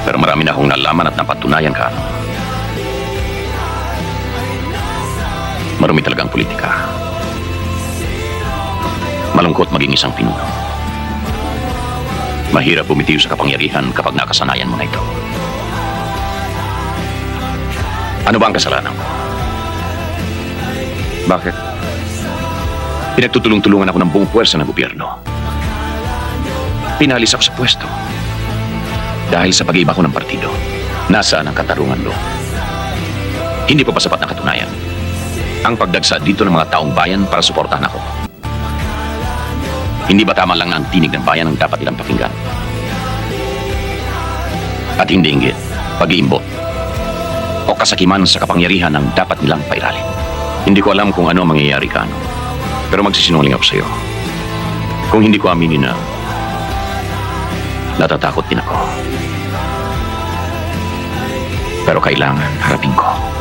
Pero marami na akong nalaman at napatunayan ka. Marumi talaga ang politika. Malungkot maging isang pinuno. Mahirap bumitiw sa kapangyarihan kapag nakasanayan mo na ito. Ano ba ang kasalanan ko? Bakit? Pinagtutulong-tulungan ako ng buong puwersa ng gobyerno. Pinalis ako sa pwesto. Dahil sa pag-iiba ko ng partido. Nasaan ang katarungan doon? Hindi pa ba sapat na katunayan? Ang pagdagsa dito ng mga taong bayan para suportahan ako. Hindi ba tama lang na ang tinig ng bayan ang dapat nilang pakinggan? At hindi inggit, pag-iimbot, o kasakiman sa kapangyarihan ang dapat nilang pairalin. Hindi ko alam kung ano ang mangyayari ka, pero magsisinungaling ako sa iyo. Kung hindi ko aminin na natatakot din ako. Pero kailangan harapin ko.